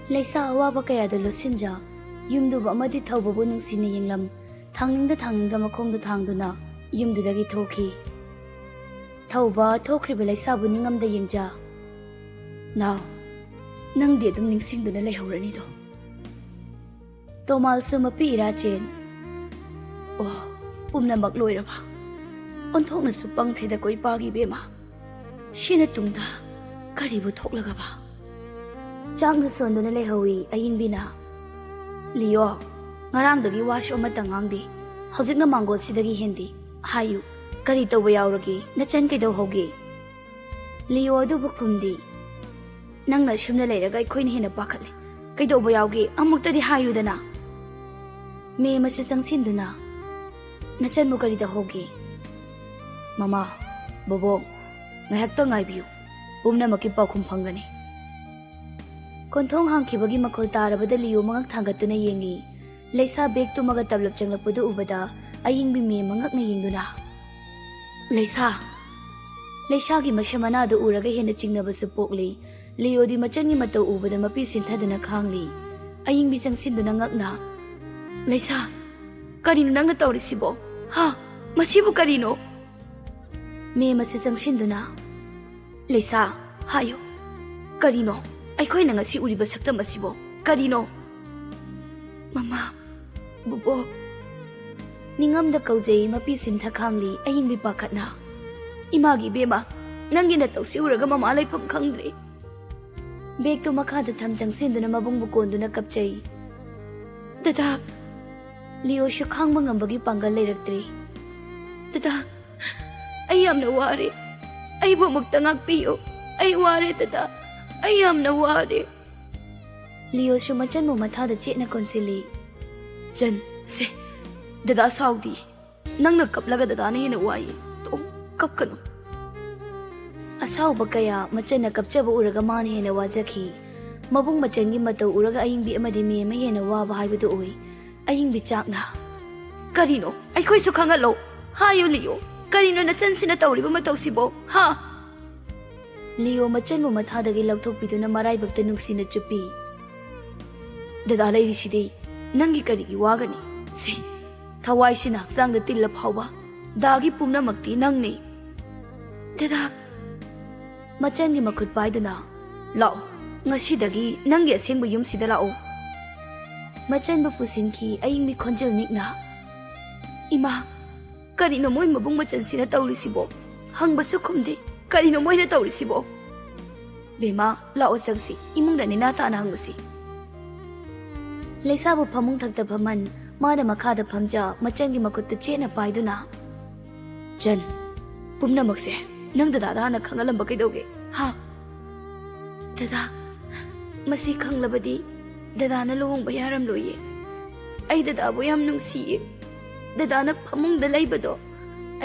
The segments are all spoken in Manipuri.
Leisa awaba kayada losinja yumduba amadi thaubabu nungsina yenglam thangningda makhongda thangduna yumdudagi thoki thauba thokriba leisabu ningamda yengja now nangdi adum ningsingduna leihorani do tomal su mapi ira chen oh pumna mak loiraba onthokna su pangkhida koi pagi bema shina tungda karibu thoklaga ba changna sonduna leihawi ayingbina Leo ngarangdagi wash amatang angdi hojikna mangol sidagi hindi hayu kari tawba yauragi nachan kaidaw hogi Leo adu bukumdi nangna shumna leiraga ikhoina hena pakhale kaidawba yaugi amuktadi hayudana me masu sangsinduna nachan mu kari da hogi mama bobo ngayakta ngaibiu umna maki pakhum phangani konthong hangkhibagi makhol tarabada Leo mangak thangatuna yengi leisa beg tumaga tablap changlakpadu ubada ayingbi me mangakna yengduna leisa gi mashamana da uraga hena chingnabasu pokli Leo di machangi matau ubada mapi sinthaduna khangli ayingbi sangsinduna ngakna leisa karino nangna tawrisibo ha masibu karino me masu sangsinduna leisa hayo karino ꯑꯩꯈꯣꯏꯅ ꯉꯁꯤ ꯎꯔꯤꯕ ꯁꯛꯇꯝ ꯑꯁꯤꯕꯣ ꯀꯔꯤꯅꯣ ꯃꯃꯥ ꯕꯨꯕꯣ ꯅꯤꯡꯉꯝꯗ ꯀꯧꯖꯩ ꯃꯄꯤ ꯁꯤꯟꯊ ꯈꯥꯡꯂꯤ ꯑꯌꯤꯡꯕꯤ ꯄꯥꯈꯠꯅ ꯏꯃꯥꯒꯤ ꯕꯦꯃꯥ ꯅꯪꯒꯤ ꯅꯇꯧꯁꯤ ꯎꯔꯒ ꯃꯃꯥ ꯂꯩꯐꯝ ꯈꯪꯗ꯭ꯔꯦ ꯕꯦꯒꯇꯨ ꯃꯈꯥꯗ ꯊꯝ ꯆꯪꯁꯤꯟꯗꯨꯅ ꯃꯕꯨꯡꯕꯨ ꯀꯣꯟꯗꯨꯅ ꯀꯞꯆꯩ ꯗꯗꯥ ꯂꯤꯑꯣꯁꯨ ꯈꯥꯡꯕ ꯉꯝꯕꯒꯤ ꯄꯥꯡꯒꯜ ꯂꯩꯔꯛꯇ꯭ꯔꯦ ꯗꯗꯥ ꯑꯩ ꯌꯥꯝꯅ ꯋꯥꯔꯦ ꯑꯩꯕꯨ ꯑꯃꯨꯛꯇ ꯉꯥꯛꯄꯤꯌꯨ ꯑꯩ ꯋꯥꯔꯦ ꯗꯗꯥ I am na wari. Leo shumachan mo mathada chetna konsili. Jan, se, dada saudi. Nang nagkaplaga dada na hinawayi. To, kapkano. Asaw bagaya machan nagkapchaba uraga man hinawazaki. Mabung machangi mataw uraga ayingbi amadi me mahinawa bahay bado uy. Ayingbi chak na. Karino, ay ko'y sukangalo. Hayo Leo, karino na chan sinatawri ba mataw sibo, ha? Leo machan mo mathadagi lawthokpiduna maraibakta nungsina chupi dada leirishidi nangi karigi wagani se thawai sina hakchangda tilla phawba dagi pumna makti nangni dada machangi makhut paiduna lao ngasidagi nangi asengba yumsida lao machan ba pusinki ayingmi khonjel nikna ima karino moi mabung machan sina tawrisibo hangbasu khumde karino moina tawrisibo bema lao sangsi imungda nina ta na hangsi leisa bu phamung thakta phaman mana makhada phamja machangi makutta chena paiduna jan pumna makse nang dada na khangalam ba kaidoge ha dada masi khanglabadi dada na lohong bayaram loye ai dada bu yam nungsi dada na phamung da leibado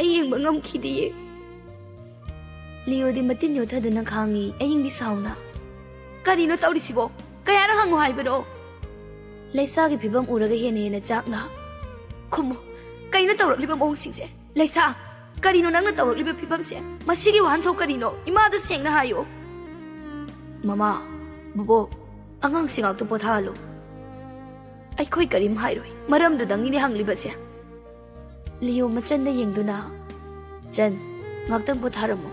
ai yengba ngamkhidiye Leo di matin yo thaduna khangi aying bi sauna karino tawrisibo kayara hangu haibado leisa gi phibam uraga hene na chakna khomo kaina tawrakliba mong singse leisa karino nangna tawrakliba phibam se masigi wan tho karino ima da sengna hayo mama bubo angang singak to pothalo ai khoi karim hairoi maram du dangi ni hangliba se Leo machan da yengduna jan ngaktam potharamo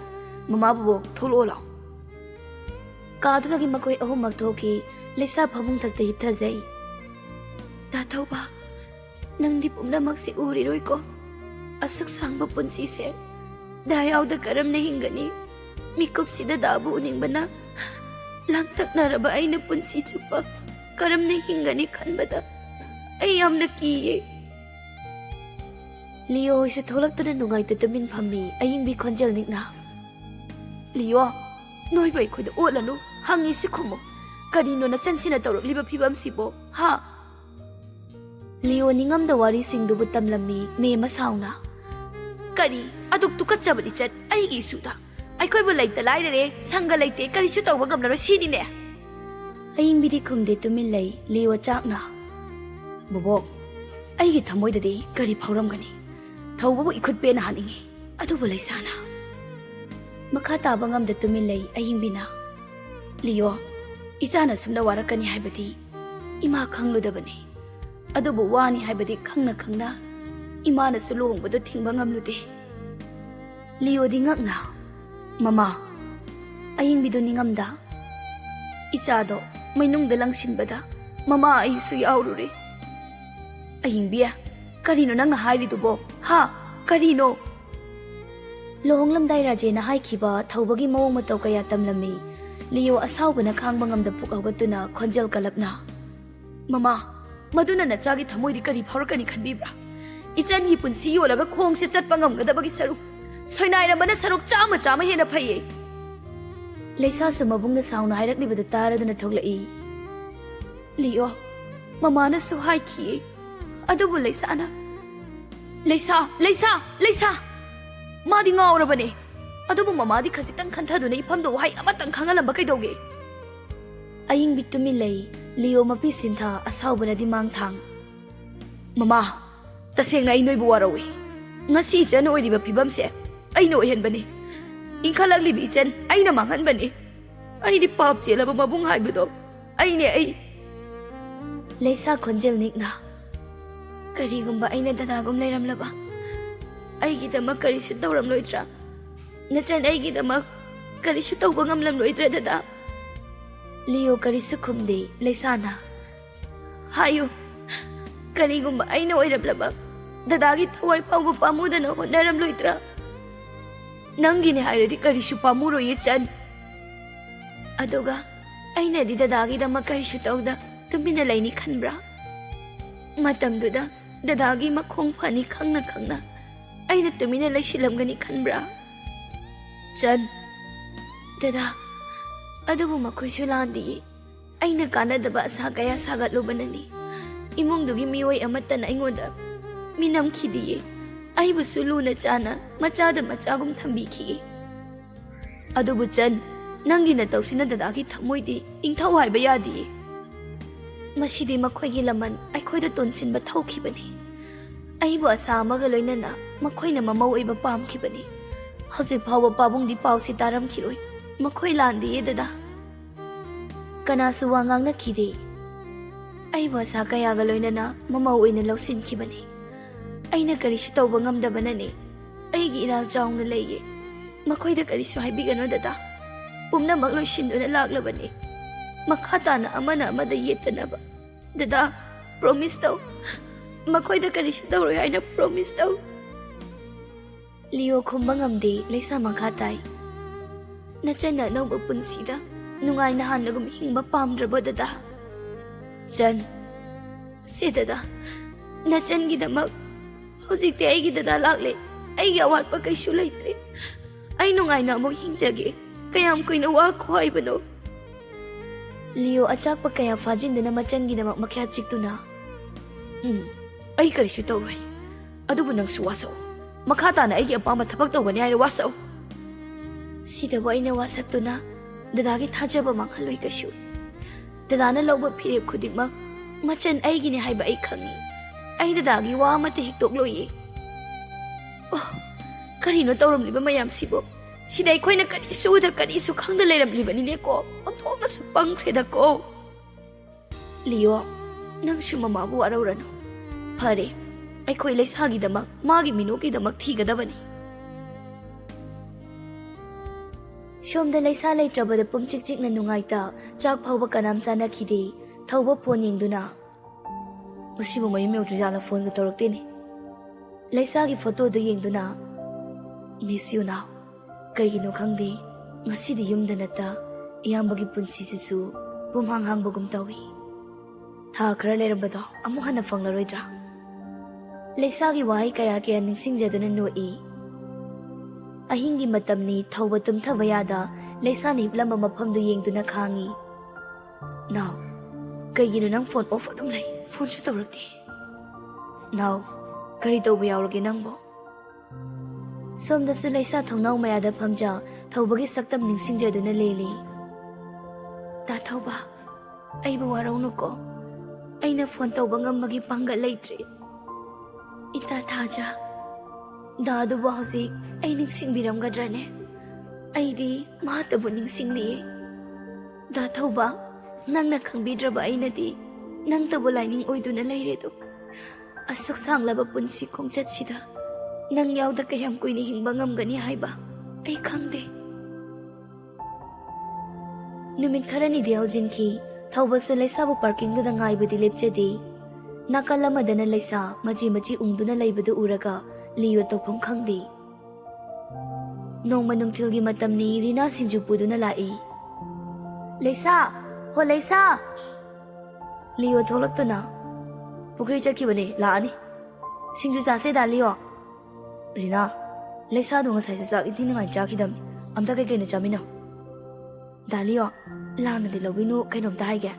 Mama bubo tholo lao kaadu dagi makoi ahum maktoki leisa phamung thakta hiptha jai ta thauba nangdi pumna maksi uri roi ko asak sangba punsi se dayaw da karam na hingani mikup sida dabu uning bana langtak naraba ay na punsi chupa karam na hingani khanbada ay yam na kiye Leo isa tholak ta na nungay tatamin phammi aying bi khonjal nikna Leo, noi bai khoida olanu hangi sikhumo karino na chansina tawrakliba phibam sibo ha Leo ningam da wari singdu butam lammi me masauna kari aduk tukachabali chat aigi suda ai khoi bu laita lairare sanga laite kari su tawba gamnaro sidi ne aying bidi khumde tumin lai Leo chakna bobo aigi thamoidadi kari phauramgani thawbu ikhut pe na haningi adu bu laisana makha tabangam da tumin lay aying bina Leo ꯏꯆꯥꯅ ꯁꯨꯝꯅ ꯋꯥꯔꯛꯀꯅꯤ ꯍꯥꯏꯕꯗꯤ ꯏꯃꯥ ꯈꯪꯂꯨꯗꯕꯅꯤ ꯑꯗꯨꯕꯨ ꯋꯥꯅꯤ ꯍꯥꯏꯕꯗꯤ ꯈꯪꯅ ꯈꯪꯅ ꯏꯃꯥꯅꯁꯨ ꯂꯨꯍꯣꯡꯕꯗꯨ ꯊꯤꯡꯕ ꯉꯝꯂꯨꯗꯦ ꯂꯤꯌꯣꯗꯤ ꯉꯛꯅ ꯃꯃꯥ ꯑꯌꯤꯡꯕꯤꯗꯨ ꯅꯤꯡꯉꯝꯗ ꯏꯆꯥꯗꯣ ꯃꯩꯅꯨꯡꯗ ꯂꯪꯁꯤꯟꯕꯗ ꯃꯃꯥ ꯑꯩꯁꯨ ꯌꯥꯎꯔꯨꯔꯦ ꯑꯌꯤꯡꯕꯤ ꯀꯔꯤꯅꯣ ꯅꯪꯅ ꯍꯥꯏꯔꯤꯗꯨꯕꯣ ꯍꯥ ꯀꯔꯤꯅꯣ ꯂꯨꯍꯣꯡꯂꯝꯗꯥꯏ ꯔꯥꯖꯦꯅ ꯍꯥꯏꯈꯤꯕ ꯊꯧꯕꯒꯤ ꯃꯑꯣꯡ ꯃꯇꯧ ꯀꯌꯥ ꯇꯝꯂꯝꯃꯤ ꯂꯤꯌꯣ ꯑꯁꯥꯎꯕꯅ ꯈꯥꯡꯕ ꯉꯝꯗ ꯄꯨꯛ ꯍꯧꯒꯠꯇꯨꯅ ꯈꯣꯟꯖꯦꯜ ꯀꯜꯂꯞꯅ ꯃꯃꯥ ꯃꯗꯨꯅ ꯅꯆꯥꯒꯤ ꯊꯃꯣꯏꯗꯤ ꯀꯔꯤ ꯐꯥꯎꯔꯛꯀꯅꯤ ꯈꯟꯕꯤꯕ꯭ꯔꯥ ꯏꯆꯟꯒꯤ ꯄꯨꯟꯁꯤ ꯌꯣꯜꯂꯒ ꯈꯣꯡꯁꯦ ꯆꯠꯄ ꯉꯝꯒꯗꯕꯒꯤ ꯁꯔꯨꯛ ꯁꯣꯏꯅꯥꯏꯔꯝꯕꯅ ꯁꯔꯨꯛ ꯆꯥꯝꯃ ꯍꯦꯟꯅ ꯐꯩꯌꯦ ꯂꯩꯁꯥꯁꯨ ꯃꯕꯨꯡꯅ ꯁꯥꯎꯅ ꯍꯥꯏꯔꯛꯂꯤꯕꯗꯨ ꯇꯥꯔꯗꯨꯅ ꯊꯣꯛꯂꯛꯏ ꯂꯤꯌꯣ ꯃꯃꯥꯅꯁꯨ ꯍꯥꯏꯈꯤꯌꯦ ꯑꯗꯨꯕꯨ ꯂꯩꯁꯥ 마디 ngꯥꯎꯔꯕꯅꯦ ꯑꯗꯨꯕꯨ ꯃꯃꯥꯗꯤ ꯈꯖꯤꯛꯇꯪ ꯈꯟꯊꯗꯨꯅ ꯏꯐꯝꯗ ꯋꯥꯍꯩ ꯑꯃꯇꯪ ꯈꯪꯍꯜꯂꯝꯕ ꯀꯩꯗꯧꯒꯦ ꯑꯌꯤꯡꯕꯤ ꯇꯨꯃꯤꯟ ꯂꯩ ꯂꯤꯌꯣ ꯃꯄꯤ ꯁꯤꯟꯊꯥ ꯑꯁꯥꯎꯕꯅꯗꯤ ꯃꯥꯡꯊꯥꯡ ꯃꯃꯥ ꯇꯁꯦꯡꯅ ꯑꯩ ꯅꯣꯏꯕꯨ ꯋꯥꯔꯧꯏ ꯉꯁꯤ ꯏꯆꯟ ꯑꯣꯏꯔꯤꯕ ꯐꯤꯕꯝꯁꯦ ꯑꯩꯅ ꯑꯣꯏꯍꯟꯕꯅꯤ ꯏꯟꯈꯠꯂꯛꯂꯤꯕ ꯏꯆꯟ ꯑꯩꯅ ꯃꯥꯡꯍꯟꯕꯅꯤ ꯑꯩꯗꯤ ꯄꯥꯞ ꯆꯦꯜꯂꯕ ꯃꯕꯨꯡ ꯍꯥꯏꯕꯗꯣ ꯑꯩꯅꯦ ꯂꯩꯁꯥ ꯈꯣꯟꯖꯦꯜ ꯅꯤꯛꯅ ꯀꯔꯤꯒꯨꯝꯕ ꯑꯩꯅ ꯗꯗꯥꯒꯨꯝ ꯂꯩꯔꯝꯂꯕ ꯑꯩꯒꯤꯗꯃꯛ ꯀꯔꯤꯁꯨ ꯇꯧꯔꯝꯂꯣꯏꯗ꯭ꯔꯥ ꯅꯆꯟ ꯑꯩꯒꯤꯗꯃꯛ ꯀꯔꯤꯁꯨ ꯇꯧꯕ ꯉꯝꯂꯝꯂꯣꯏꯗ꯭ꯔꯥ ꯗꯗꯥ ꯂꯤꯌꯣ ꯀꯔꯤꯁꯨ ꯈꯨꯝꯗꯦ ꯂꯩꯁꯥꯅ ꯍꯥꯏꯌꯨ ꯀꯔꯤꯒꯨꯝꯕ ꯑꯩꯅ ꯑꯣꯏꯔꯝꯂꯕ ꯗꯗꯥꯒꯤ ꯊꯋꯥꯏ ꯐꯥꯎꯕ ꯄꯥꯝꯃꯨꯗꯅ ꯍꯣꯠꯅꯔꯝꯂꯣꯏꯗ꯭ꯔꯥ ꯅꯪꯒꯤꯅꯦ ꯍꯥꯏꯔꯗꯤ ꯀꯔꯤꯁꯨ ꯄꯥꯝꯃꯨꯔꯣꯏꯌꯦ ꯆꯟ ꯑꯗꯨꯒ ꯑꯩꯅꯗꯤ ꯗꯗꯥꯒꯤꯗꯃꯛ ꯀꯔꯤꯁꯨ ꯇꯧꯗ ꯇꯨꯃꯤꯟꯅ ꯂꯩꯅꯤ ꯈꯟꯕ꯭ꯔꯥ ꯃꯇꯝꯗꯨꯗ ꯗꯗꯥꯒꯤ ꯃꯈꯣꯡ ꯐꯅꯤ ꯈꯪꯅ ꯈꯪꯅ ꯑꯩꯅ ꯇꯨꯃꯤꯟꯅ ꯂꯩꯁꯤꯜꯂꯝꯒꯅꯤ ꯈꯟꯕ꯭ꯔꯥ ꯆꯟ ꯗꯗꯥ ꯑꯗꯨꯕꯨ ꯃꯈꯣꯏꯁꯨ ꯂꯥꯟꯗꯤꯌꯦ ꯑꯩꯅ ꯀꯥꯟꯅꯗꯕ ꯑꯁꯥ ꯀꯌꯥ ꯁꯥꯒꯠꯂꯨꯕꯅꯅꯤ 이몽둥이 미워이 아mat단 아잉오다 미남키디에 아이부 술루나 짜나 마짜다 마짜금 탐비키 아두부 짠 낭기나 떡시나 다다기 타모이디 잉타우 하이바 야디 마시디 마코이기 라만 아이코이다 돈신바 타우키바니 아이부 아사 아마가 로이나나 마코이나 마마오이바 팜키바니 하직 파워 빠붕디 파우시 따람키로이 마코이 란디에 다다 까나수 왕강나 키디 아이부 아사 까야가 로이나나 마마오이나 럭신키바니 아이나 까리시 떠우바 ngamdabanani 아이기 이랄 자웅나 레이에 마코이다 까리시 하이비가노 다다 ꯄꯨꯝꯅꯃꯛ ꯂꯣꯏꯁꯤꯟꯗꯨꯅ ꯂꯥꯛꯂꯕꯅꯤ ꯃꯈꯥ ꯇꯥꯅ ꯑꯃꯅ ꯑꯃꯗ ꯌꯦꯠꯇꯅꯕ ꯗꯗꯥ ꯄ꯭ꯔꯣꯃꯤꯁ ꯇꯧ ꯃꯈꯣꯏꯗ ꯀꯔꯤꯁꯨ ꯇꯧꯔꯣꯏ ꯍꯥꯏꯅ ꯄ꯭ꯔꯣꯃꯤꯁ ꯇꯧ ꯂꯤꯌꯣ ꯈꯨꯝꯕ ꯉꯝꯗꯦ ꯂꯩꯁꯥ ꯃꯈꯥ ꯇꯥꯏ ꯅꯆꯟꯅ ꯑꯅꯧꯕ ꯄꯨꯟꯁꯤꯗ ꯅꯨꯡꯉꯥꯏꯅ ꯍꯥꯟꯅꯒꯨꯝ ꯍꯤꯡꯕ ꯄꯥꯝꯗ꯭ꯔꯕ ꯗꯗꯥ ꯆꯟ ꯁꯤ ꯗꯗꯥ ꯅꯆꯟꯒꯤꯗꯃꯛ ꯍꯧꯖꯤꯛꯇꯤ ꯑꯩꯒꯤ ꯗꯗꯥ ꯂꯥꯛꯂꯦ ꯑꯩꯒꯤ ꯑꯋꯥꯠꯄ ꯀꯩꯁꯨ ꯂꯩꯇ꯭ꯔꯦ ꯑꯩ ꯅꯨꯡꯉꯥꯏꯅ ꯑꯃꯨꯛ ꯍꯤꯡꯖꯒꯦ ꯀꯌꯥꯝ ꯀꯨꯏꯅ ꯋꯥꯈꯣ ꯍꯥꯏꯕꯅꯣ ꯂꯤꯌꯣ ꯑꯆꯥꯛꯄ ꯀꯌꯥ ꯐꯥꯖꯤꯟꯗꯨꯅ ꯃꯆꯟꯒꯤꯗꯃꯛ ꯃꯈ꯭ꯌꯥ ꯆꯤꯛꯇꯨꯅ ꯑꯩ ꯀꯔꯤꯁꯨ ꯇꯧꯔꯣꯏ ꯑꯗꯨꯕꯨ ꯅꯪꯁꯨ ꯋꯥꯁꯛꯎ ꯃꯈꯥ ꯇꯥꯅ ꯑꯩꯒꯤ ꯑꯄꯥꯝꯕ ꯊꯕꯛ ꯇꯧꯒꯅꯤ ꯍꯥꯏꯅ ꯋꯥꯁꯛꯎ ꯁꯤꯗꯕꯨ ꯑꯩꯅ ꯋꯥꯁꯛꯇꯨꯅ ꯗꯗꯥꯒꯤ ꯊꯥꯖꯕ ꯃꯥꯡꯍꯜꯂꯣꯏ ꯀꯩꯁꯨ ꯗꯗꯥꯅ ꯂꯧꯕ ꯐꯤꯔꯦꯞ ꯈꯨꯗꯤꯡꯃꯛ ꯃꯆꯟ ꯑꯩꯒꯤꯅꯤ ꯍꯥꯏꯕ ꯑꯩ ꯈꯪꯏ ꯑꯩ ꯗꯗꯥꯒꯤ ꯋꯥ ꯑꯃꯠꯇ ꯍꯤꯛꯇꯣꯛꯂꯣꯏꯌꯦ ꯀꯔꯤꯅꯣ ꯇꯧꯔꯝꯂꯤꯕ ꯃꯌꯥꯝꯁꯤꯕꯨ 시대 ꯑꯩꯈꯣꯏꯅ ꯀꯔꯤꯁꯨꯗ ꯀꯔꯤꯁꯨ ꯈꯪꯗ ꯂꯩꯔꯝꯂꯤꯕꯅꯤꯅꯦꯀꯣ ꯑꯣꯟꯊꯣꯛꯅꯁꯨ ꯄꯪꯈ꯭ꯔꯦꯗꯀꯣ ꯂꯤꯌꯣ ꯅꯪꯁꯨ ꯃꯃꯥꯕꯨ ꯋꯥꯔꯧꯔꯅꯨ ꯐꯔꯦ ꯑꯩꯈꯣꯏ ꯂꯩꯁꯥꯒꯤꯗꯃꯛ ꯃꯥꯒꯤ ꯃꯤꯅꯣꯛꯀꯤꯗꯃꯛ ꯊꯤꯒꯗꯕꯅꯤ ꯁꯣꯝꯗ ꯂꯩꯁꯥ ꯂꯩꯇ꯭ꯔꯕꯗ ꯄꯨꯝꯆꯤꯛ ꯆꯤꯛꯅ ꯅꯨꯡꯉꯥꯏꯇ ꯆꯥꯛ ꯐꯥꯎꯕ ꯀꯅꯥꯝ ꯆꯥꯅꯈꯤꯗꯦ ꯊꯧꯕ ꯐꯣꯟ ꯌꯦꯡꯗꯨꯅ ꯃꯁꯤꯕꯨ ꯃꯌꯨꯝ ꯌꯧꯗ꯭ꯔꯤꯖꯥꯠꯂ ꯐꯣꯟꯒ ꯇꯧꯔꯛꯇꯦꯅꯦ ꯂꯩꯁꯥꯒꯤ ꯐꯣꯇꯣꯗꯨ ꯌꯦꯡꯗꯨꯅ ꯃꯤꯁ ꯌꯨ ꯅꯥꯎ ꯀꯩꯒꯤꯅꯣ ꯈꯪꯗꯦ ꯉꯁꯤꯗꯤ ꯌꯨꯝꯗ ꯅꯠꯇ ꯏꯌꯥꯝꯕꯒꯤ ꯄꯨꯟꯁꯤꯁꯤꯁꯨ ꯄꯨꯝꯍꯥꯡ ꯍꯥꯡꯕꯒꯨꯝ ꯇꯧꯏ ꯊꯥ ꯈꯔ ꯂꯩꯔꯝꯕꯗꯣ ꯑꯃꯨꯛ ꯍꯟꯅ ꯐꯪꯂꯔꯣꯏꯗ꯭ꯔꯥ ꯂꯩꯁꯥꯒꯤ ꯋꯥꯍꯩ ꯀꯌꯥ ꯀꯌꯥ ꯅꯤꯡꯁꯤꯡꯖꯗꯨꯅ ꯅꯣꯛꯏ ꯑꯍꯤꯡꯒꯤ ꯃꯇꯝꯅꯤ ꯊꯧꯕ ꯇꯨꯝꯊꯕ ꯌꯥꯗ ꯂꯩꯁꯥꯅ ꯍꯤꯞꯂꯝꯕ ꯃꯐꯝꯗꯨ ꯌꯦꯡꯗꯨꯅ ꯈꯥꯡꯉꯤ ꯅꯥꯎ ꯀꯩꯒꯤꯅꯣ ꯅꯪ ꯐꯣꯟ ꯑꯣꯐ ꯑꯗꯨꯝ ꯂꯩ ꯐꯣꯟꯁꯨ ꯇꯧꯔꯛꯇꯦ ꯅꯥꯎ ꯀꯔꯤ ꯇꯧꯕ ꯌꯥꯎꯔꯒꯦ ꯅꯪꯕꯣ ꯁꯣꯝꯗꯁꯨ ꯂꯩꯁꯥ ꯊꯣꯡꯅꯥꯎ ꯃꯌꯥꯗ ꯐꯝꯖ ꯊꯧꯕꯒꯤ ꯁꯛꯇꯝ ꯅꯤꯡꯁꯤꯡꯖꯗꯨꯅ ꯂꯦꯜꯂꯤ ꯗꯥ ꯊꯧꯕ ꯑꯩꯕꯨ ꯋꯥꯔꯧꯅꯨꯀꯣ ꯑꯩꯅ ꯐꯣꯟ ꯇꯧꯕ ꯉꯝꯕꯒꯤ ꯄꯥꯡꯒꯜ ꯂꯩꯇ꯭ꯔꯤ ꯏꯇꯥ ꯊꯥꯖ ꯗꯥ ꯑꯗꯨꯕꯨ ꯍꯧꯖꯤꯛ ꯑꯩ ꯅꯤꯡꯁꯤꯡꯕꯤꯔꯝꯒꯗ꯭ꯔꯅꯦ ꯑꯩꯗꯤ ꯃꯍꯥꯛꯇꯕꯨ ꯅꯤꯡꯁꯤꯡꯂꯤꯌꯦ ꯗꯥ ꯊꯧꯕ ꯅꯪꯅ ꯈꯪꯕꯤꯗ꯭ꯔꯕ ꯑꯩꯅꯗꯤ ꯅꯪꯇꯕꯨ ꯂꯥꯏꯅꯤꯡ ꯑꯣꯏꯗꯨꯅ ꯂꯩꯔꯦꯗꯣ ꯑꯁꯨꯛ ꯁꯥꯡꯂꯕ ꯄꯨꯟꯁꯤ ꯈꯣꯡꯆꯠꯁꯤꯗ ꯅꯪ ꯌꯥꯎꯗ ꯀꯌꯥꯝ ꯀꯨꯏꯅ ꯍꯤꯡꯕ ꯉꯝꯒꯅꯤ ꯍꯥꯏꯕ ꯑꯩ ꯈꯪꯗꯦ ꯅꯨꯃꯤꯠ ꯈꯔꯅꯤꯗꯤ ꯍꯧꯖꯤꯟꯈꯤ ꯊꯧꯕꯁꯨ ꯂꯩꯁꯥꯕꯨ ꯄꯥꯔꯀꯤꯡꯗꯨꯗ ꯉꯥꯏꯕꯗꯤ ꯂꯦꯞꯆꯗꯦ ꯅꯥꯀꯜ ꯑꯃꯗꯅ ꯂꯩꯁꯥ ꯃꯆꯤ ꯃꯆꯤ ꯎꯪꯗꯨꯅ ꯂꯩꯕꯗꯨ ꯎꯔꯒ ꯂꯤꯌꯣ ꯇꯧꯐꯝ ꯈꯪꯗꯦ ꯅꯣꯡꯃ ꯅꯨꯡꯊꯤꯜꯒꯤ ꯃꯇꯝꯅꯤ ꯔꯤꯅꯥ ꯁꯤꯡꯖꯨ ꯄꯨꯗꯨꯅ ꯂꯥꯛꯏ ꯂꯩꯁꯥ ꯍꯣ ꯂꯩꯁꯥ ꯂꯤꯌꯣ ꯊꯣꯛꯂꯛꯇꯨꯅ ꯄꯨꯈ꯭ꯔꯤ ꯆꯠꯈꯤꯕꯅꯦ ꯂꯥꯛꯑꯅꯤ ꯁꯤꯡꯖꯨ ꯆꯥꯁꯦꯗ ꯂꯤꯌꯣ ꯔꯤꯅꯥ ꯂꯩꯁꯥꯗꯣ ꯉꯁꯥꯏꯁꯨ ꯆꯥꯛ ꯏꯟꯊꯤꯅꯉꯥꯏ ꯆꯥꯈꯤꯗꯕꯅꯤ ꯑꯝꯇ ꯀꯩꯀꯩꯅꯣ ꯆꯥꯃꯤꯟꯅꯧ ꯗꯥꯂꯤꯌꯣ ꯂꯥꯟꯅꯗꯤ ꯂꯧꯕꯤꯅꯨ ꯀꯩꯅꯣꯝꯇ ꯍꯥꯏꯒꯦ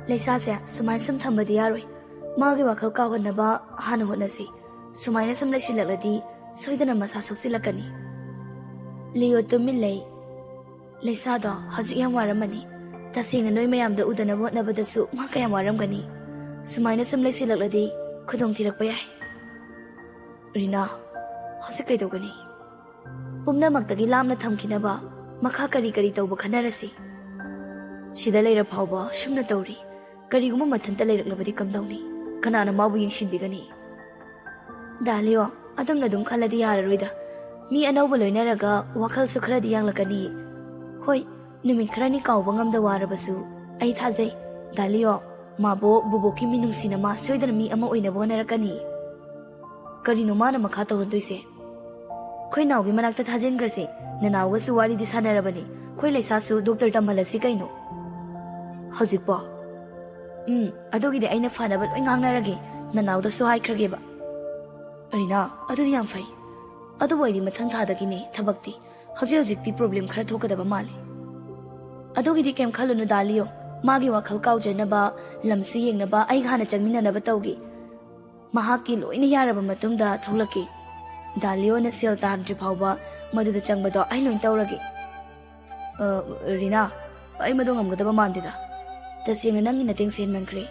ꯂꯩꯁꯥꯁꯦ ꯁꯨꯃꯥꯏꯅ ꯁꯨꯝ ꯊꯝꯕꯗꯤ ꯌꯥꯔꯣꯏ ꯃꯥꯒꯤ ꯋꯥꯈꯜ ꯀꯥꯎꯍꯟꯅꯕ ꯍꯥꯟꯅ ꯍꯣꯠꯅꯁꯤ ꯁꯨꯃꯥꯏꯅ ꯁꯨꯝ ꯂꯩꯁꯤꯜꯂꯛꯂꯗꯤ ꯁꯣꯏꯗꯅ ꯃꯁꯥ ꯁꯣꯛꯆꯤꯜꯂꯛꯀꯅꯤ ꯂꯤꯌꯣ ꯇꯨꯃꯤꯟ ꯂꯩ ꯂꯩꯁꯥꯗꯣ ꯍꯧꯖꯤꯛ ꯌꯥꯝ ꯋꯥꯔꯝꯃꯅꯤ ꯇꯁꯦꯡꯅ ꯅꯣꯏ ꯃꯌꯥꯝꯗ ꯎꯗꯅꯕ ꯍꯣꯠꯅꯕꯗꯁꯨ ꯃꯥ ꯀꯌꯥꯝ ꯋꯥꯔꯝꯒꯅꯤ ꯁꯨꯃꯥꯏꯅ ꯁꯨꯝ ꯂꯩꯁꯤꯜꯂꯛꯂꯗꯤ ꯈꯨꯗꯣꯡ ꯊꯤꯔꯛꯄ ꯌꯥꯏ ꯔꯤꯅꯥ ꯍꯧꯖꯤꯛ ꯀꯩꯗꯧꯒꯅꯤ ꯄꯨꯝꯅꯃꯛꯇꯒꯤ ꯂꯥꯞꯅ ꯊꯝꯈꯤꯅꯕ ꯃꯈꯥ ꯀꯔꯤ ꯀꯔꯤ ꯇꯧꯕ ꯈꯟꯅꯔꯁꯤ ꯁꯤꯗ ꯂꯩꯔ ꯐꯥꯎꯕ ꯁꯨꯝꯅ ꯇꯧꯔꯤ ꯀꯔꯤꯒꯨꯝꯕ ꯃꯊꯟꯇ ꯂꯩꯔꯛꯂꯕꯗꯤ ꯀꯝꯗꯧꯅꯤ ꯀꯅꯥꯅ ꯃꯥꯕꯨ ꯌꯦꯡꯁꯤꯟꯕꯤꯒꯅꯤ ꯗꯥꯂꯤꯌꯣ ꯑꯗꯨꯝꯅ ꯑꯗꯨꯝ ꯈꯜꯂꯗꯤ ꯌꯥꯔꯔꯣꯏꯗ ꯃꯤ ꯑꯅꯧꯕ ꯂꯣꯏꯅꯔꯒ ꯋꯥꯈꯜꯁꯨ ꯈꯔꯗꯤ ꯌꯥꯡꯂꯛꯀꯅꯤ ꯍꯣꯏ ꯅꯨꯃꯤꯠ ꯈꯔꯅꯤ ꯀꯥꯎꯕ ꯉꯝꯗ ꯋꯥꯔꯕꯁꯨ ꯑꯩ ꯊꯥꯖꯩ ꯗꯥꯂꯤꯌꯣ ꯃꯥꯕꯣꯛ ꯕꯨꯕꯣꯛꯀꯤ ꯃꯤꯅꯨꯡꯁꯤꯅ ꯃꯥ ꯁꯣꯏꯗꯅ ꯃꯤ ꯑꯃ ꯑꯣꯏꯅꯕ ꯍꯣꯠꯅꯔꯛꯀꯅꯤ ꯀꯔꯤꯅꯣ ꯃꯥꯅ ꯃꯈꯥ ꯇꯧꯍꯟꯗꯣꯏꯁꯦ ꯑꯩꯈꯣꯏ ꯅꯥꯎꯒꯤ ꯃꯅꯥꯛꯇ ꯊꯥꯖꯤꯟꯈ꯭ꯔꯁꯤ ꯅꯅꯥꯎꯒꯁꯨ ꯋꯥꯔꯤꯗꯤ ꯁꯥꯟꯅꯔꯕꯅꯤ ꯑꯩꯈꯣꯏ ꯂꯩꯁꯥꯁꯨ ꯗꯣꯛꯇꯔ ꯇꯝꯍꯜꯂꯁꯤ ꯀꯩꯅꯣ ꯍꯧꯖꯤꯛꯄꯣ ꯑꯗꯨꯒꯤꯗꯤ ꯑꯩꯅ ꯐꯅꯕ ꯂꯣꯏ ꯉꯥꯡꯅꯔꯒꯦ ꯅꯅꯥꯎꯗꯁꯨ ꯍꯥꯏꯈ꯭ꯔꯒꯦꯕ ꯔꯤꯅꯥ ꯑꯗꯨꯗꯤ ꯌꯥꯝ ꯐꯩ ꯑꯗꯨꯕꯨ ꯑꯩꯗꯤ ꯃꯊꯪ ꯊꯥꯗꯒꯤꯅꯦ ꯊꯕꯛꯇꯤ ꯍꯧꯖꯤꯛꯇꯤ ꯄ꯭ꯔꯣꯕ꯭ꯂꯦꯝ ꯈꯔ ꯊꯣꯛꯀꯗꯕ ꯃꯥꯜꯂꯤ ꯑꯗꯨꯒꯤꯗꯤ ꯀꯩꯝ ꯈꯜꯂꯨꯅꯨ ꯗꯥꯂꯤꯌꯣ ꯃꯥꯒꯤ ꯋꯥꯈꯜ ꯀꯥꯎꯖꯅꯕ ꯂꯝꯁꯨ ꯌꯦꯡꯅꯕ ꯑꯩꯒ ꯍꯥꯟꯅ ꯆꯪꯃꯤꯟꯅꯅꯕ ꯇꯧꯒꯦ ꯃꯍꯥꯛꯀꯤ ꯂꯣꯏꯅ ꯌꯥꯔꯕ ꯃꯇꯨꯡꯗ ꯊꯣꯛꯂꯛꯀꯦ ꯗꯥꯂꯤꯌꯣꯅ ꯁꯦꯜ ꯇꯥꯟꯗ꯭ꯔꯤ ꯐꯥꯎꯕ ꯃꯗꯨꯗ ꯆꯪꯕꯗꯣ ꯑꯩ ꯂꯣꯏ ꯇꯧꯔꯒꯦ ꯔꯤꯅꯥ ꯑꯩ ꯃꯗꯨ ꯉꯝꯒꯗꯕ ꯃꯥꯟꯗꯦꯗ ꯇꯁꯦꯡꯅ ꯅꯪꯒꯤ ꯅꯇꯦꯡ ꯁꯦꯟꯃꯟꯈ꯭ꯔꯦ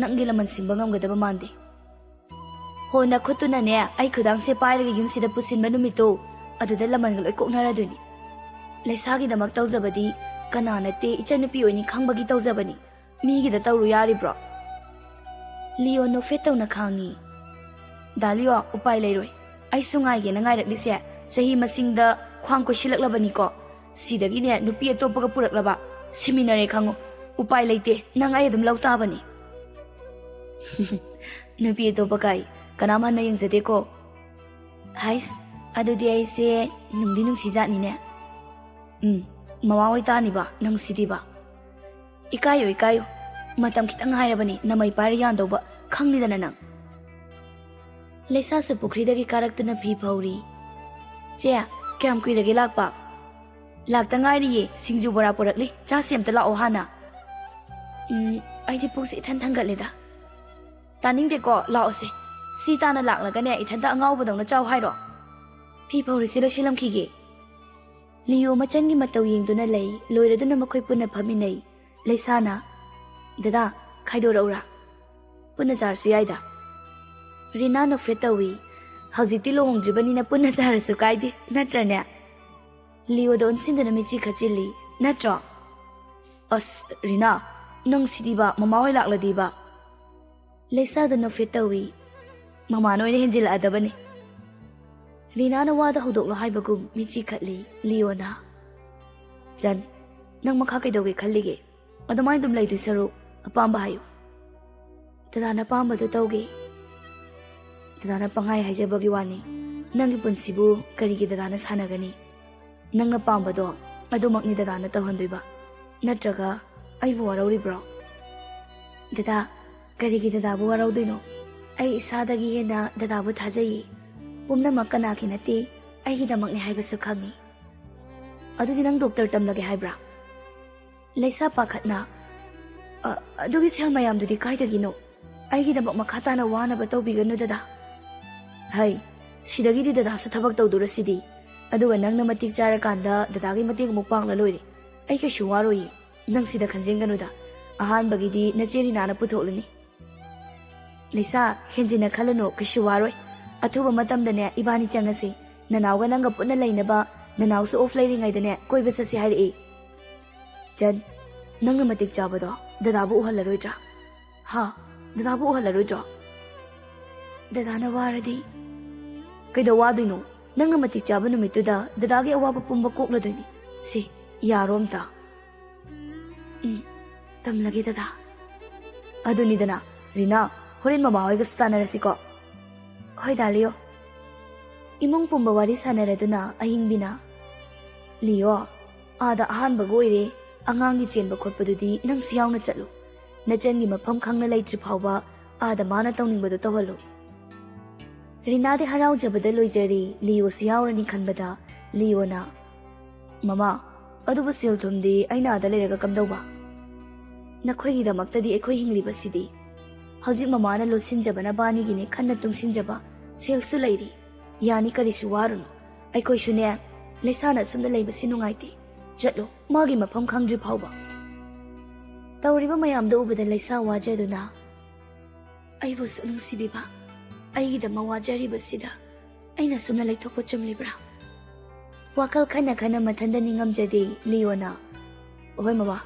ꯅꯪꯒꯤ ꯂꯃꯟ ꯁꯤꯡꯕ ꯉꯝꯒꯗꯕ ꯃꯥꯟꯗꯦ ꯍꯣ ꯅꯈꯨꯠꯇꯨꯅꯅꯦ ꯑꯩ ꯈꯨꯗꯥꯡꯁꯦ ꯄꯥꯏꯔꯒ ꯌꯨꯝꯁꯤꯗ ꯄꯨꯁꯤꯟꯕ ꯅꯨꯃꯤꯠꯇꯣ ꯑꯗꯨꯗ ꯂꯃꯟꯒ ꯂꯣꯏ ꯀꯣꯛꯅꯔꯗꯣꯏꯅꯤ ꯂꯩꯁꯥꯒꯤꯗꯃꯛ ꯇꯧꯖꯕꯗꯤ ꯀꯅꯥ ꯅꯠꯇꯦ ꯏꯆꯟꯅꯨꯄꯤ ꯑꯣꯏꯅꯤ ꯈꯪꯕꯒꯤ ꯇꯧꯖꯕꯅꯤ ꯃꯤꯒꯤꯗ ꯇꯧꯔꯨ ꯌꯥꯔꯤꯕ꯭ꯔꯣ ꯂꯤꯌꯣ ꯅꯣꯛꯐꯦꯠ ꯇꯧꯅ ꯈꯥꯡꯉꯤ ꯗꯥꯂꯤꯌꯣ ꯎꯄꯥꯏ ꯂꯩꯔꯣꯏ ꯑꯩꯁꯨ ꯉꯥꯏꯒꯦꯅ ꯉꯥꯏꯔꯛꯂꯤꯁꯦ ꯆꯍꯤ ꯃꯁꯤꯡꯗ ꯈ꯭ꯋꯥꯡ ꯀꯣꯏꯁꯤꯜꯂꯛꯂꯕꯅꯤꯀꯣ ꯁꯤꯗꯒꯤꯅꯦ ꯅꯨꯄꯤ ꯑꯇꯣꯞꯄꯒ ꯄꯨꯔꯛꯂꯕ ꯁꯤꯃꯤꯟꯅꯔꯦ ꯈꯪꯉꯨ ꯎꯄꯥꯏ ꯂꯩꯇꯦ ꯅꯪ ꯑꯩ ꯑꯗꯨꯝ ꯂꯧ ꯇꯥꯕꯅꯤ ꯅꯨꯄꯤ ꯑꯇꯣꯞꯄ ꯀꯥꯏ ꯀꯅꯥꯝ ꯍꯟꯅ ꯌꯦꯡꯖꯗꯦꯀꯣ ꯍꯥꯏꯁ ꯑꯗꯨꯗꯤ ꯑꯩꯁꯦ ꯅꯨꯡꯗꯤ ꯅꯨꯡꯁꯤꯖꯥꯠꯅꯤꯅꯦ ꯃꯃꯥ ꯍꯣꯏ ꯇꯥꯅꯤꯕ ꯅꯪꯁꯤꯗꯤꯕ ꯏꯀꯥꯏꯌꯣ ꯃꯇꯝ ꯈꯤꯇꯪ ꯉꯥꯏꯔꯕꯅꯤ ꯅꯃꯩ ꯄꯥꯏꯔ ꯌꯥꯟꯗꯧꯕ ꯈꯪꯅꯤꯗꯅ ꯅꯪ ꯂꯩꯁꯥꯁꯨ ꯄꯨꯈ꯭ꯔꯤꯗꯒꯤ ꯀꯥꯔꯛꯇꯨꯅ ꯐꯤ ꯐꯧꯔꯤ ꯆꯦ ꯀꯌꯥꯝ ꯀꯨꯏꯔꯒꯦ ꯂꯥꯛꯄ ꯂꯥꯛꯇ ꯉꯥꯏꯔꯤꯌꯦ ꯁꯤꯡꯖꯨ ꯕꯣꯔꯥ ꯄꯨꯔꯛꯂꯤ ꯆꯥꯁꯤ ꯑꯝꯇ ꯂꯥꯛꯑꯣ ꯍꯥꯟꯅ ꯑꯩꯗꯤ ꯄꯨꯛꯁꯦ ꯏꯊꯟ ꯊꯟꯒꯠꯂꯦꯗ ꯇꯥꯅꯤꯡꯗꯦꯀꯣ ꯂꯥꯛꯑꯣꯁꯦ ꯁꯤ ꯇꯥꯅ ꯂꯥꯛꯂꯒꯅꯦ ꯏꯊꯟꯇ ꯑꯉꯥꯎꯕꯗꯧꯅ ꯆꯥꯎ ꯍꯥꯏꯔꯣ ꯐꯤ ꯐꯧꯔꯤꯁꯤ ꯂꯣꯏꯁꯤꯜꯂꯝꯈꯤꯒꯦ ꯂꯤꯌꯣ ꯃꯆꯟꯒꯤ ꯃꯇꯧ ꯌꯦꯡꯗꯨꯅ ꯂꯩ ꯂꯣꯏꯔꯗꯨꯅ ꯃꯈꯣꯏ ꯄꯨꯟꯅ ꯐꯝꯃꯤꯟꯅꯩ ꯂꯩꯁꯥꯅ ꯗꯗꯥ ꯈꯥꯏꯗꯣꯔꯛꯎꯔꯥ ꯄꯨꯟꯅ ꯆꯥꯔꯁꯨ ꯌꯥꯏꯗ ꯔꯤꯅꯥ ꯅꯣꯛꯐꯦꯠ ꯇꯧꯏ ꯍꯧꯖꯤꯛꯇꯤ ꯂꯨꯍꯣꯡꯗ꯭ꯔꯤꯕꯅꯤꯅ ꯄꯨꯟꯅ ꯆꯥꯔꯁꯨ ꯀꯥꯏꯗꯦ ꯅꯠꯇ꯭ꯔꯅꯦ ꯂꯤꯌꯣꯗ ꯑꯣꯟꯁꯤꯟꯗꯨꯅ ꯃꯤꯠꯆꯤ ꯈꯠꯆꯤꯜꯂꯤ ꯅꯠꯇ꯭ꯔꯣ ꯑꯁ ꯔꯤꯅꯥ ꯅꯪ ꯁꯤꯗꯤꯕ ꯃꯃꯥ ꯍꯣꯏ ꯂꯥꯛꯂꯗꯤꯕ ꯂꯩꯁꯥꯗ ꯅꯣꯛꯐꯦꯠ ꯇꯧꯏ ꯃꯃꯥꯅ ꯑꯣꯏꯅ ꯍꯦꯟꯖꯤꯜꯂꯛꯑꯗꯕꯅꯤ ꯔꯤꯅꯥꯅ ꯋꯥꯗ ꯍꯧꯗꯣꯛꯂꯣ ꯍꯥꯏꯕꯒꯨꯝ ꯃꯤꯠꯆꯤ ꯈꯠꯂꯤ ꯂꯤꯌꯣꯅ ꯖꯟ ꯅꯪ ꯃꯈꯥ ꯀꯩꯗꯧꯒꯦ ꯈꯜꯂꯤꯒꯦ ꯑꯗꯨꯃꯥꯏꯅ ꯑꯗꯨꯝ ꯂꯩꯗꯣꯏ ꯁꯔꯨꯛ ꯑꯄꯥꯝꯕ ꯍꯥꯏꯌꯨ ꯗꯗꯥꯅ ꯑꯄꯥꯝꯕꯗꯨ ꯇꯧꯒꯦ ꯗꯗꯥꯅ ꯄꯪꯍꯥꯏ ꯍꯥꯏꯖꯕꯒꯤ ꯋꯥꯅꯤ ꯅꯪꯒꯤ ꯄꯨꯟꯁꯤꯕꯨ ꯀꯔꯤꯒꯤ ꯗꯗꯥꯅ ꯁꯥꯟꯅꯒꯅꯤ ꯅꯪꯅ ꯄꯥꯝꯕꯗꯣ ꯑꯗꯨꯃꯛꯅꯤ ꯗꯗꯥꯅ ꯇꯧꯍꯟꯗꯣꯏꯕ ꯅꯠꯇ꯭ꯔꯒ ꯑꯩꯕꯨ ꯋꯥꯔꯧꯔꯤꯕ꯭ꯔꯣ ꯗꯗꯥ ꯀꯔꯤꯒꯤ ꯗꯗꯥꯕꯨ ꯋꯥꯔꯧꯗꯣꯏꯅꯣ ꯑꯩ ꯏꯁꯥꯗꯒꯤ ꯍꯦꯟꯅ ꯗꯗꯥꯕꯨ ꯊꯥꯖꯩꯌꯦ ꯄꯨꯝꯅꯃꯛ ꯀꯅꯥꯒꯤ ꯅꯠꯇꯦ ꯑꯩꯒꯤꯗꯃꯛꯅꯤ ꯍꯥꯏꯕꯁꯨ ꯈꯪꯉꯤ ꯑꯗꯨꯗꯤ ꯅꯪ ꯗꯣꯛꯇꯔ ꯇꯝꯂꯒꯦ ꯍꯥꯏꯕ꯭ꯔꯥ ꯂꯩꯁꯥ ꯄꯥꯈꯠꯅ ꯑꯗꯨꯒꯤ ꯁꯦꯜ ꯃꯌꯥꯝꯗꯨꯗꯤ ꯀꯥꯏꯗꯒꯤꯅꯣ ꯑꯩꯒꯤꯗꯃꯛ ꯃꯈꯥ ꯇꯥꯅ ꯋꯥꯅꯕ ꯇꯧꯕꯤꯒꯅꯨ ꯗꯗꯥ ꯍꯩ ꯁꯤꯗꯒꯤꯗꯤ ꯗꯗꯥꯁꯨ ꯊꯕꯛ ꯇꯧꯗꯨꯔꯁꯤꯗꯤ ꯑꯗꯨꯒ ꯅꯪꯅ ꯃꯇꯤꯛ ꯆꯥꯔꯀꯥꯟꯗ ꯗꯗꯥꯒꯤ ꯃꯇꯦꯡ ꯑꯃꯨꯛ ꯄꯥꯡꯂ ꯂꯣꯏꯔꯦ ꯑꯩ ꯀꯩꯁꯨ ꯋꯥꯔꯣꯏꯌꯦ ꯅꯪ ꯁꯤꯗ ꯈꯟꯖꯤꯟꯒꯅꯨꯗ ꯑꯍꯥꯟꯕꯒꯤꯗꯤ ꯅꯆꯦ ꯔꯤꯅꯥꯅ ꯄꯨꯊꯣꯛꯂꯅꯤ ꯂꯩꯁꯥ ꯍꯦꯟꯖꯤꯟꯅ ꯈꯜꯂꯨꯅꯨ ꯀꯩꯁꯨ ꯋꯥꯔꯣꯏ ꯑꯊꯨꯕ ꯃꯇꯝꯗꯅꯦ ꯏꯕꯥꯅꯤ ꯆꯪꯉꯁꯤ ꯅꯅꯥꯎꯒ ꯅꯪꯒ ꯄꯨꯟꯅ ꯂꯩꯅꯕ ꯅꯅꯥꯎꯁꯨ ꯑꯣꯐ ꯂꯩꯔꯤꯉꯩꯗꯅꯦ ꯀꯣꯏꯕ ꯆꯠꯁꯤ ꯍꯥꯏꯔꯛꯏ ꯆꯟ ꯅꯪꯅ ꯃꯇꯤꯛ ꯆꯥꯕꯗꯣ ꯗꯗꯥꯕꯨ ꯎꯍꯜꯂꯔꯣꯏꯗ꯭ꯔꯥ? ꯍꯥ, ꯗꯗꯥꯕꯨ ꯎꯍꯜꯂꯔꯣꯏꯗ꯭ꯔꯣ? ꯗꯗꯥꯅ ꯋꯥꯔꯗꯤ ꯀꯩꯗꯧ ꯋꯥꯗꯣꯏꯅꯣ? ꯅꯪꯅ ꯃꯇꯤꯛ ꯆꯥꯕ ꯅꯨꯃꯤꯠꯇꯨꯗ ꯗꯗꯥꯒꯤ ꯑꯋꯥꯕ ꯄꯨꯝꯕ ꯀꯣꯛꯂꯗꯣꯏꯅꯤ. ꯁꯤ ꯌꯥꯔꯣ ꯑꯝꯇ? ꯇꯝꯂꯒꯦ ꯗꯗꯥ. ꯑꯗꯨꯅꯤꯗꯅ ꯔꯤꯅꯥ, ꯍꯣꯔꯦꯟ ꯃꯃꯥ ꯍꯣꯏꯒꯁꯨ ꯇꯥꯟꯅꯔꯁꯤꯀꯣ. ꯍꯣꯏ ꯗꯥ ꯂꯤꯑꯣ. ꯏꯃꯨꯡ ꯄꯨꯝꯕ ꯋꯥꯔꯤ ꯁꯥꯟꯅꯔꯗꯨꯅ ꯑꯍꯤꯡꯕꯤꯅ, ꯂꯤꯑꯣ, ꯑꯥꯗ ꯑꯍꯥꯟꯕꯒ ꯑꯣꯏꯔꯦ. ꯑꯉꯥꯡꯒꯤ ꯆꯦꯟꯕ ꯈꯣꯠꯄꯗꯨꯗꯤ ꯅꯪꯁꯨ ꯌꯥꯎꯅ ꯆꯠꯂꯨ. ꯅꯆꯟꯒꯤ ꯃꯐꯝ ꯈꯪꯅ ꯂꯩꯇ꯭ꯔꯤ ꯐꯥꯎꯕ ꯑꯥꯗ ꯃꯥꯅ ꯇꯧꯅꯤꯡꯕꯗꯣ ꯇꯧꯍꯜꯂꯨ. ꯔꯤꯅꯥꯗꯤ ꯍꯔꯥꯎꯖꯕꯗ ꯂꯣꯏꯖꯔꯤ. ꯂꯤꯑꯣꯁꯨ ꯌꯥꯎꯔꯅꯤ ꯈꯟꯕꯗ ꯂꯤꯑꯣꯅ, ꯃꯃꯥ, ꯑꯗꯨꯕꯨ ꯁꯦꯜ ꯊꯨꯝꯗꯤ ꯑꯩꯅ ꯑꯥꯗ ꯂꯩꯔꯒ ꯀꯝꯗꯧꯕ? ꯅꯈꯣꯏꯒꯤꯗꯃꯛꯇꯗꯤ ꯑꯩꯈꯣꯏ ꯍꯤꯡꯂꯤꯕꯁꯤꯗꯤ. ꯍꯧꯖꯤꯛ ꯃꯃꯥꯅ ꯂꯣꯠꯁꯤꯟꯖꯕ ꯅꯕꯥꯅꯤꯒꯤꯅꯦ ꯈꯟꯅ ꯇꯨꯡꯁꯤꯟꯖꯕ ꯁꯦꯜꯁꯨ ꯂꯩꯔꯤ. ꯌꯥꯅꯤ, ꯀꯔꯤꯁꯨ ꯋꯥꯔꯨꯅꯨ. ꯑꯩꯈꯣꯏꯁꯨꯅꯦ, ꯂꯩꯁꯥꯅ ꯑꯁꯨꯝꯅ ꯂꯩꯕꯁꯤ ꯅꯨꯡꯉꯥꯏꯇꯦ. ꯆꯠꯂꯣ, ꯃꯥꯒꯤ ꯃꯐꯝ ꯈꯪꯗ꯭ꯔꯤ ꯐꯥꯎꯕ. ꯇꯧꯔꯤꯕ ꯃꯌꯥꯝꯗꯣ ꯎꯕꯗ ꯂꯩꯁꯥ ꯋꯥꯖꯗꯨꯅ, ꯑꯩꯕꯨꯁꯨ ꯅꯨꯡꯁꯤꯕꯤꯕ, ꯑꯩꯒꯤꯗꯃꯛ ꯋꯥꯖꯔꯤꯕꯁꯤꯗ ꯑꯩꯅ ꯁꯨꯝꯅ ꯂꯩꯊꯣꯛꯄ ꯆꯨꯝꯂꯤꯕ꯭ꯔꯥ? ꯋꯥꯈꯜ ꯈꯟꯅ ꯈꯟꯅ ꯃꯊꯟꯗ ꯅꯤꯡꯉꯝꯖꯗꯦ ꯂꯤꯑꯣꯅ. ꯍꯣꯏ ꯃꯃꯥ,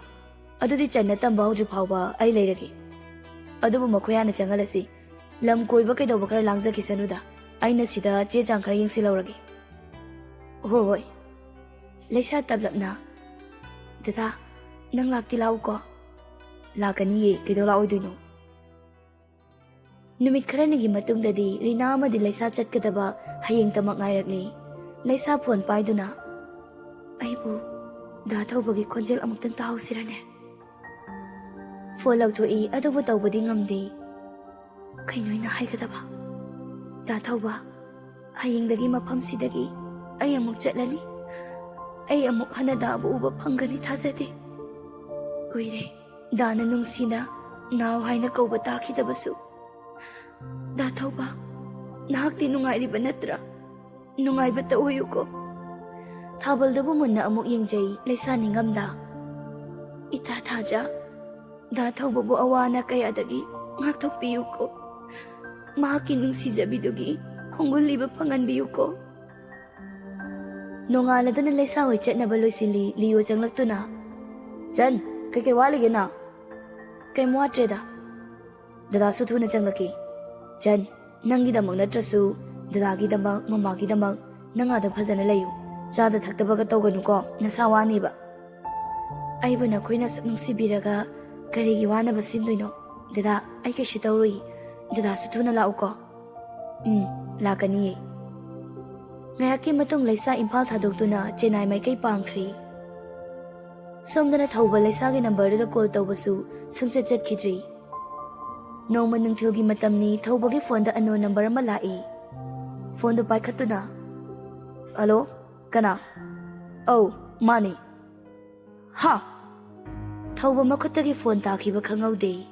ꯑꯗꯨꯗꯤ ꯆꯟꯅ ꯇꯝꯕ ꯍꯧꯗ꯭ꯔꯤ ꯐꯥꯎꯕ ꯑꯩ ꯂꯩꯔꯒꯦ. ꯑꯗꯨꯕꯨ ꯃꯈꯣꯏ ꯍꯥꯟꯅ ꯆꯪꯍꯜꯂꯁꯤ. ꯂꯝ ꯀꯣꯏꯕ ꯀꯩꯗꯧꯕ ꯈꯔ ꯂꯥꯡꯖꯈꯤꯁꯅꯨꯗ. ꯑꯩꯅ ꯁꯤꯗ ꯆꯦ ꯆꯥꯡ ꯈꯔ ꯌꯦꯡꯁꯤꯜꯍꯧꯔꯒꯦ. ꯍꯣꯏ ꯍꯣꯏ. ꯂꯩꯁꯥ ꯇꯞꯂꯞꯅ, ꯗꯗꯥ, ꯅꯪ ꯂꯥꯛꯇꯤ ꯂꯥꯛꯎꯀꯣ. ꯂꯥꯛꯀꯅꯤꯌꯦ, ꯀꯩꯗꯧ ꯂꯥꯛꯑꯣꯏꯗꯣꯏꯅꯣ? ꯅꯨꯃꯤꯠ ꯈꯔꯅꯤꯒꯤ ꯃꯇꯨꯡꯗꯗꯤ ꯔꯤꯅꯥ ꯑꯃꯗꯤ ꯂꯩꯁꯥ ꯆꯠꯀꯗꯕ ꯍꯌꯦꯡꯇꯃꯛ ꯉꯥꯏꯔꯛꯂꯤ. ꯂꯩꯁꯥ ꯐꯣꯟ ꯄꯥꯏꯗꯨꯅ, ꯑꯩꯕꯨ ꯗꯥ ꯊꯧꯕꯒꯤ ꯈꯣꯟꯖꯦꯜ ꯑꯃꯨꯛꯇꯪ ꯇꯥꯍꯧꯁꯤꯔꯅꯦ? ꯐꯣꯟ ꯂꯧꯊꯣꯛꯏ, ꯑꯗꯨꯕꯨ ꯇꯧꯕꯗꯤ ꯉꯝꯗꯦ. ꯀꯩꯅꯣ ꯍꯥꯏꯒꯗꯕ? ꯗꯥ ꯊꯧꯕ, ꯍꯌꯦꯡꯗꯒꯤ ꯃꯐꯝꯁꯤꯗꯒꯤ ꯑꯩ ꯑꯃꯨꯛ ꯆꯠꯂꯅꯤ. ꯑꯩ ꯑꯃꯨꯛ ꯍꯟꯅ ꯗꯥꯕꯨ ꯎꯕ ꯐꯪꯒꯅꯤ ꯊꯥꯖꯗꯦ. ꯀꯨꯏꯔꯦ ꯗꯥꯅ ꯅꯨꯡꯁꯤꯅ ꯅꯥꯎ ꯍꯥꯏꯅ ꯀꯧꯕ ꯇꯥꯈꯤꯗꯕꯁꯨ. ꯗꯥ ꯊꯧꯕ, ꯅꯍꯥꯛꯇꯤ ꯅꯨꯡꯉꯥꯏꯔꯤꯕ ꯅꯠꯇ꯭ꯔꯥ? ꯅꯨꯡꯉꯥꯏꯕꯇ ꯑꯣꯏꯌꯨꯀꯣ. ꯊꯥꯕꯜꯗꯨꯕꯨ ꯃꯨꯟꯅ ꯑꯃꯨꯛ ꯌꯦꯡꯖꯩ ꯂꯩꯁꯥ ꯅꯤꯡꯉꯝꯗ. ꯏꯊꯥ ꯊꯥꯖ, ꯗꯥ ꯊꯧꯕꯕꯨ ꯑꯋꯥ ꯑꯅꯥ ꯀꯌꯥꯗꯒꯤ ꯉꯥꯛꯊꯣꯛꯄꯤꯌꯨꯀꯣ. ꯃꯍꯥꯛꯀꯤ ꯅꯨꯡꯁꯤꯖꯕꯤꯗꯨꯒꯤ ꯈꯣꯡꯒꯨꯜ ꯂꯤꯕ ꯐꯪꯍꯟꯕꯤꯌꯨꯀꯣ. ꯅꯣꯡꯉꯥꯜꯂꯗꯨꯅ ꯂꯩꯁꯥ ꯍꯣꯏ ꯆꯠꯅꯕ ꯂꯣꯏꯁꯤꯜꯂꯤ. ꯂꯤꯑꯣ ꯆꯪꯂꯛꯇꯨꯅ, ꯆꯟ, ꯀꯩꯀꯩ ꯋꯥꯠꯂꯤꯒꯦꯅ? ꯀꯩꯝ ꯋꯥꯠꯇ꯭ꯔꯦꯗ. ꯗꯗꯥꯁꯨ ꯊꯨꯅ ꯆꯪꯂꯛꯀꯦ. ꯆꯟ, ꯅꯪꯒꯤꯗꯃꯛ ꯅꯠꯇ꯭ꯔꯁꯨ ꯗꯗꯥꯒꯤꯗꯃꯛ, ꯃꯃꯥꯒꯤꯗꯃꯛ ꯅꯪ ꯑꯥꯗ ꯐꯖꯅ ꯂꯩꯌꯨ. ꯆꯥꯗ ꯊꯛꯇꯕꯒ ꯇꯧꯒꯅꯨꯀꯣ, ꯅꯁꯥ ꯋꯥꯅꯤꯕ. ꯑꯩꯕꯨ ꯅꯈꯣꯏꯅ ꯁꯨꯛ ꯅꯨꯡꯁꯤꯕꯤꯔꯒ ꯀꯔꯤꯒꯤ ꯋꯥꯅꯕ ꯁꯤꯟꯗꯣꯏꯅꯣ? ꯗꯗꯥ, ꯑꯩ ꯀꯩꯁꯨ ꯇꯧꯔꯣꯏ. ꯗꯗꯥꯁꯨ ꯊꯨꯅ ꯂꯥꯛꯎꯀꯣ. ꯂꯥꯛꯀꯅꯤꯌꯦ. ꯉꯥꯏꯍꯥꯛꯀꯤ ꯃꯇꯨꯡ ꯂꯩꯁꯥ ꯏꯝꯐꯥꯜ ꯊꯥꯗꯣꯛꯇꯨꯅ ꯆꯦꯟꯅꯥꯏ ꯃꯥꯏꯀꯩ ꯄꯥꯡꯈ꯭ꯔꯤ. ꯁꯣꯝꯗꯅ ꯊꯧꯕ ꯂꯩꯁꯥꯒꯤ ꯅꯝꯕꯔꯗꯨꯗ ꯀꯣꯜ ꯇꯧꯕꯁꯨ ꯁꯨꯡꯆꯠ ꯆꯠꯈꯤꯗ꯭ꯔꯤ. ꯅꯣꯡꯃ ꯅꯨꯡꯊꯤꯜꯒꯤ ꯃꯇꯝꯅꯤ. ꯊꯧꯕꯒꯤ ꯐꯣꯟꯗ ꯑꯟꯅꯣꯟ ꯅꯝꯕꯔ ꯑꯃ ꯂꯥꯛꯏ. ꯐꯣꯟꯗꯨ ꯄꯥꯏꯈꯠꯇꯨꯅ, ꯍꯜꯂꯣ, ꯀꯅꯥ? ꯑꯧ, ꯃꯥꯅꯤ. ꯍꯥ! ꯊꯧꯕ ꯃꯈꯨꯠꯇꯒꯤ ꯐꯣꯟ ꯇꯥꯈꯤꯕ ꯈꯪꯍꯧꯗꯦ.